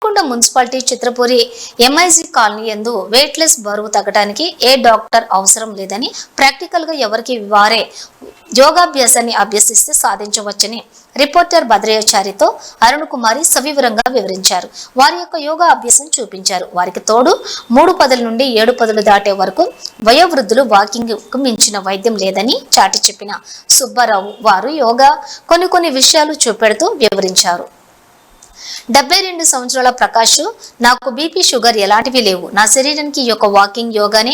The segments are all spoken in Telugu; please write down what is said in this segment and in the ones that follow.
కొండ మున్సిపాలిటీ చిత్రపురి ఎంఐజీ కాలనీ యందు వెయిట్లెస్ బరువు తగ్గడానికి ఏ డాక్టర్ అవసరం లేదని ప్రాక్టికల్ గా ఎవరికి వారే యోగాభ్యాసాన్ని అభ్యసిస్తే సాధించవచ్చని రిపోర్టర్ భద్రయాచారితో అరుణ్ కుమారి సవివరంగా వివరించారు. వారి యొక్క యోగా అభ్యాసం చూపించారు. వారికి తోడు 3 పదుల నుండి 7 పదులు దాటే వరకు వయోవృద్ధులు వాకింగ్ కు మించిన వైద్యం లేదని చాటి చెప్పిన సుబ్బారావు వారు యోగా కొన్ని విషయాలు చూపెడుతూ వివరించారు. 72 సంవత్సరాల ప్రకాష్, నాకు బీపీ షుగర్ ఎలాంటివి లేవు. నా శరీరానికి యొక్క వాకింగ్ యోగానే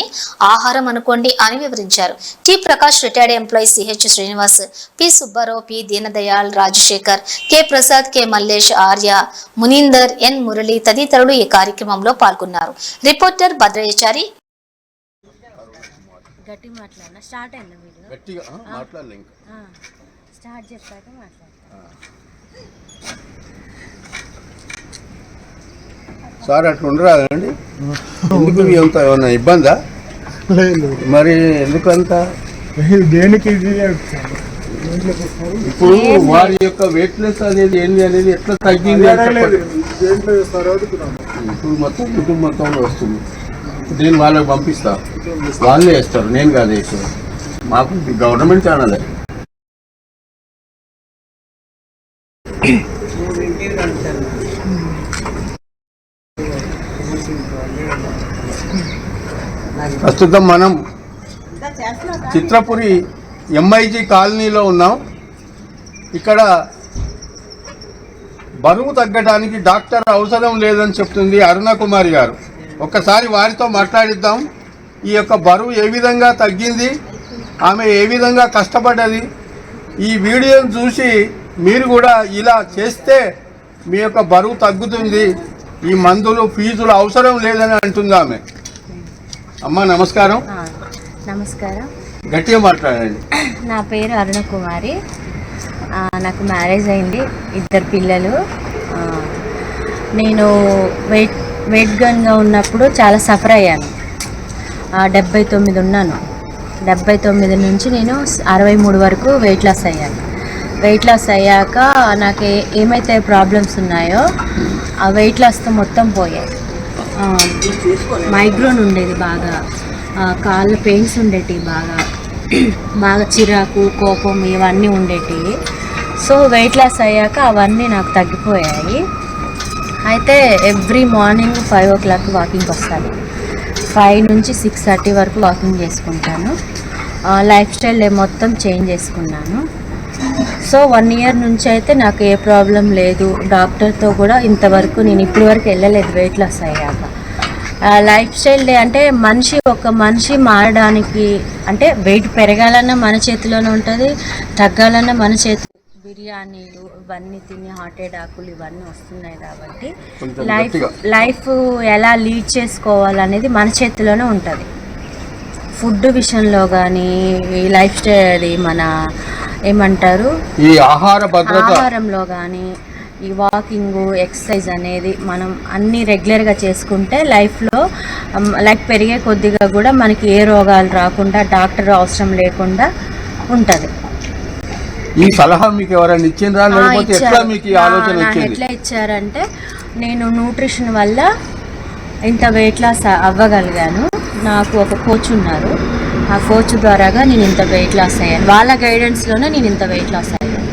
ఆహారం అనుకోండి అని వివరించారు. T Prakash, retired employee CH Srinivas, P Subbarao, P Deendayal, Rajasekhar, K Prasad, K Mallesh, Arya, Munindar, N Murali తదితరులు ఈ కార్యక్రమంలో పాల్గొన్నారు. రిపోర్టర్ భద్రయాచారి. సార్ అట్లా ఉండరాదండి. ఎందుకు అంత ఏమన్నా ఇబ్బందా? మరి ఎందుకంత దేనికి? ఇప్పుడు వారి యొక్క వెయిట్నెస్ అనేది ఏంటి అనేది ఎట్లా తగ్గింది? ఇప్పుడు మొత్తం కుటుంబంతో వస్తుంది. నేను వాళ్ళకి పంపిస్తా, వాళ్ళే వేస్తారు, నేను కాదు వేస్తాను. మాకు గవర్నమెంట్ ఛానలే. ప్రస్తుతం మనం చిత్రపురి ఎంఐజీ కాలనీలో ఉన్నాం. ఇక్కడ బరువు తగ్గడానికి డాక్టర్ అవసరం లేదని చెప్తుంది అరుణ కుమారి గారు. ఒక్కసారి వారితో మాట్లాడిద్దాం. ఈ యొక్క బరువు ఏ విధంగా తగ్గింది, ఆమె ఏ విధంగా కష్టపడ్డది, ఈ వీడియోను చూసి మీరు కూడా ఇలా చేస్తే మీ యొక్క బరువు తగ్గుతుంది, ఈ మందులు ఫీజులు అవసరం లేదని అంటుంది ఆమె. అమ్మ నమస్కారం. నమస్కారం. గట్టిగా మాట్లాడండి. నా పేరు అరుణ కుమారి. నాకు మ్యారేజ్ అయింది, 2 పిల్లలు. నేను వెయిట్ గన్గా ఉన్నప్పుడు చాలా సఫర్ అయ్యాను. 79 ఉన్నాను. 79 నుంచి నేను 63 వరకు వెయిట్ లాస్ అయ్యాను. వెయిట్ లాస్ అయ్యాక నాకు ఏమైతే ప్రాబ్లమ్స్ ఉన్నాయో ఆ వెయిట్ లాస్తో మొత్తం పోయాయి. మైగ్రేన్ ఉండేది, బాగా కాళ్ళ పెయిన్స్ ఉండేటివి, బాగా చిరాకు, కోపం ఇవన్నీ ఉండేటివి. సో వెయిట్ లాస్ అయ్యాక అవన్నీ నాకు తగ్గిపోయాయి. అయితే ఎవ్రీ మార్నింగ్ 5 o'clock వాకింగ్కి వస్తాను. 5 నుంచి 6:30 వరకు వాకింగ్ చేసుకుంటాను. లైఫ్ స్టైల్ మొత్తం చేంజ్ చేసుకున్నాను. సో 1 year నుంచి అయితే నాకు ఏ ప్రాబ్లం లేదు. డాక్టర్తో కూడా ఇంతవరకు నేను ఇప్పటి వరకు వెళ్ళలేదు వెయిట్ లాస్ అయ్యాక. లైఫ్ స్టైల్ అంటే ఒక మనిషి మారడానికి, అంటే వెయిట్ పెరగాలన్నా మన చేతిలోనే ఉంటుంది, తగ్గాలన్నా మన చేతి. బిర్యానీలు ఇవన్నీ తిని హార్ట్ అటాకులు ఇవన్నీ వస్తున్నాయి కాబట్టి లైఫ్ ఎలా లీడ్ చేసుకోవాలనేది మన చేతిలోనే ఉంటుంది. ఫుడ్ విషయంలో కానీ, లైఫ్ స్టైల్ అది మన ఏమంటారు ఈ ఆహారంలో కానీ, ఈ వాకింగ్, ఎక్సర్సైజ్ అనేది మనం అన్నీ రెగ్యులర్గా చేసుకుంటే లైఫ్లో లైఫ్ పెరిగే కొద్దిగా కూడా మనకి ఏ రోగాలు రాకుండా, డాక్టర్ అవసరం లేకుండా ఉంటుంది. ఈ సలహా మీకు ఎవరైనా ఇచ్చిండ్రా? లేకపోతే ఎట్లా మీకు ఈ ఆలోచన వచ్చింది? ఎట్లా ఇచ్చారంటే, నేను న్యూట్రిషన్ వల్ల ఇంత వెయిట్ లాస్ అవ్వగలిగాను. నాకు ఒక కోచ్ ఉన్నారు. ఆ కోచ్ ద్వారాగా నేను ఇంత వెయిట్ లాస్ అయ్యాను. వాళ్ళ గైడెన్స్లోనే నేను ఇంత వెయిట్ లాస్ అయ్యాను.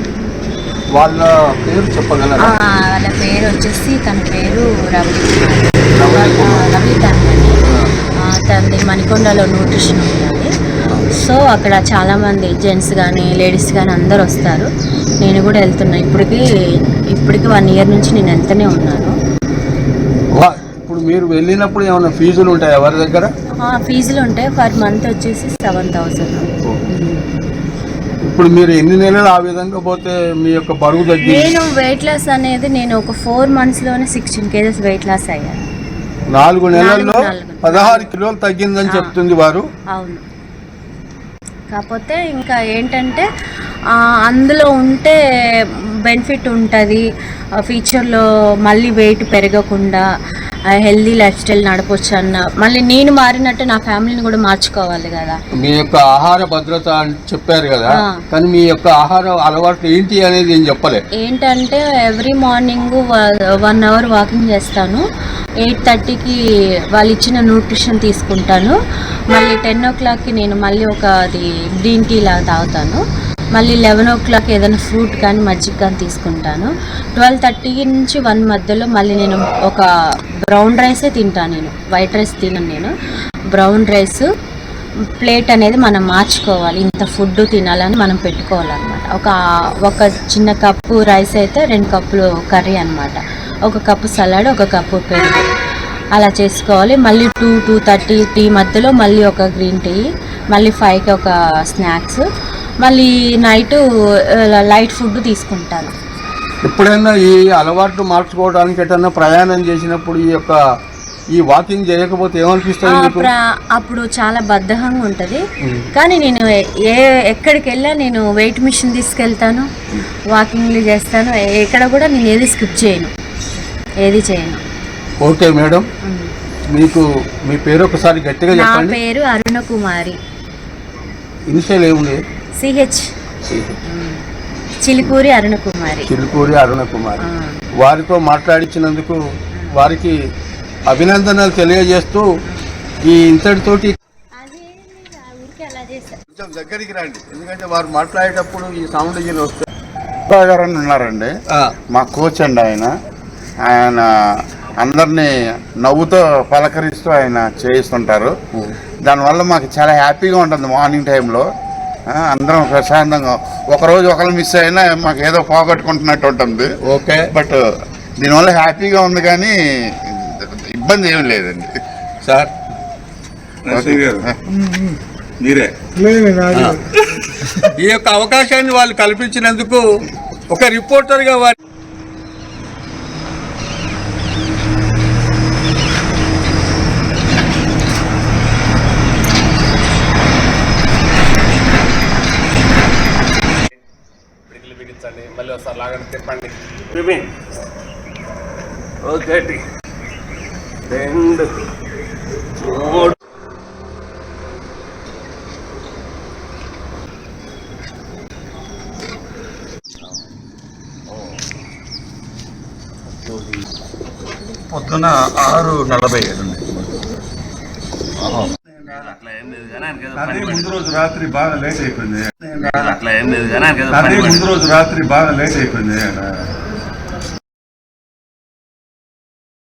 వాళ్ళ పేరు చెప్పగలరా? వాళ్ళ పేరు వచ్చేసి, తన పేరు రవి తనది మణికొండలో న్యూట్రిషన్ ఉంటుంది. సో అక్కడ చాలామంది జెంట్స్ కానీ లేడీస్ కానీ అందరు వస్తారు. నేను కూడా వెళ్తున్నా. ఇప్పటికి 1 year నుంచి నేను వెళ్తూనే ఉన్నాను. ఇప్పుడు మీరు వెళ్ళినప్పుడు ఏమైనా ఫీజులు ఉంటాయి ఎవరి దగ్గర? ఫీజులు ఉంటాయి. పర్ మంత్ వచ్చేసి 7,000. ఇప్పుడు మీరు ఎన్ని నెలలు ఆ విధంగా పోతే మీ యొక్క బరువు తగ్గింది? నేను వెయిట్ లాస్ అనేది నేను ఒక 4 monthsలోనే 16 kgs వెయిట్ లాస్ అయ్యాను. 4 నెలల్లో 16 కిలోలు తగ్గిందని చెప్తుంది వారు. అవును. కాకపోతే ఇంకా ఏంటంటే అందులో ఉంటే బెనిఫిట్ ఉంటుంది. ఫ్యూచర్లో మళ్ళీ వెయిట్ పెరగకుండా హెల్దీ లైఫ్ స్టైల్ నడపొచ్చు అన్న, మళ్ళీ నేను మారినట్టు నా ఫ్యామిలీని కూడా మార్చుకోవాలి కదా. మీ యొక్క ఆహార భద్రత అని చెప్పారు కదా, ఆ. కానీ మీ యొక్క ఆహార అలవాట్లు ఏంటి అనేది నేను చెప్పలే. ఏంటంటే ఎవ్రీ మార్నింగ్ 1 అవర్ వాకింగ్ చేస్తాను, 8:30కి వాళ్ళు ఇచ్చిన న్యూట్రిషన్ తీసుకుంటాను, మళ్ళీ 10 o'clockకి నేను మళ్ళీ అది గ్రీన్ టీ లాగా తాగుతాను, మళ్ళీ 11 o'clock ఏదైనా ఫ్రూట్ కానీ మజ్జిగ కానీ తీసుకుంటాను. 12:30 నుంచి 1 మధ్యలో మళ్ళీ నేను ఒక బ్రౌన్ రైసే తింటాను. నేను వైట్ రైస్ తినను, నేను బ్రౌన్ రైస్. ప్లేట్ అనేది మనం మార్చుకోవాలి, ఇంత ఫుడ్ తినాలని మనం పెట్టుకోవాలన్నమాట. ఒక చిన్న కప్పు రైస్ అయితే 2 కప్పులు కర్రీ అన్నమాట, 1 కప్పు సలాడ్, 1 కప్పు పెరుగు, అలా చేసుకోవాలి. మళ్ళీ 2-2:30 మధ్యలో మళ్ళీ ఒక గ్రీన్ టీ, మళ్ళీ 5కి ఒక స్నాక్స్, మళ్ళీ నైట్ లైట్ ఫుడ్ తీసుకుంటాను. ఎప్పుడైనా ఈ అలవాట్లు మార్చుకోవడానికి ఎటన్నా ప్రయాణం చేసినప్పుడు ఈ వాకింగ్ చేయకపోతే ఏమనిపిస్తుంది మీకు? అప్పుడు చాలా బద్ధకంగా ఉంటుంది, కానీ నేను ఎక్కడికి వెళ్ళా నేను వెయిట్ మిషన్ తీసుకెళ్తాను, వాకింగ్లు చేస్తాను, ఎక్కడ కూడా నేను ఏది స్కిప్ చేయను, ఏది చేయను. ఓకే మేడం, మీకు మీ పేరు ఒకసారి గట్టిగా నా చెప్పండి. పేరు అరుణ కుమారి, ఇనిషియల్ ఏముంది? సిహెచ్, చిలుకూరి అరుణ కుమారి. చిలుకూరి అరుణ కుమారి. వారితో మాట్లాడించినందుకు వారికి అభినందనలు తెలియజేస్తూ ఈ ఇంతటితోటి కొంచెం దగ్గరికి రండి, ఎందుకంటే వారు మాట్లాడేటప్పుడు ఈ సౌండ్ వస్తాయి. గారు ఉన్నారండి, మా కోచ్ అండి. ఆయన అందరినీ నవ్వుతో పలకరిస్తూ ఆయన చేయిస్తుంటారు. దానివల్ల మాకు చాలా హ్యాపీగా ఉంటుంది. మార్నింగ్ టైంలో అందరం ప్రశాంతంగా, ఒకరోజు ఒకరు మిస్ అయినా మాకు ఏదో పోగొట్టుకుంటున్నట్టు ఉంటుంది. ఓకే, బట్ దీనివల్ల హ్యాపీగా ఉంది, కానీ ఇబ్బంది ఏమి లేదండి. సార్ మీరే ఈ యొక్క అవకాశాన్ని వాళ్ళు కల్పించినందుకు ఒక రిపోర్టర్గా వారి బిగించండి, మళ్ళీ ఒకసారి లాగండి, తిప్పండి. ఒకటి, 2, 3. పొద్దున 6:47. అట్లా ఏం లేదు కానీ అదే ముందు రోజు రాత్రి బాగా లేట్ అయిపోయింది. అట్లా ఏం లేదు కానీ అదే ముందు రోజు రాత్రి బాగా లేట్ అయిపోయింది.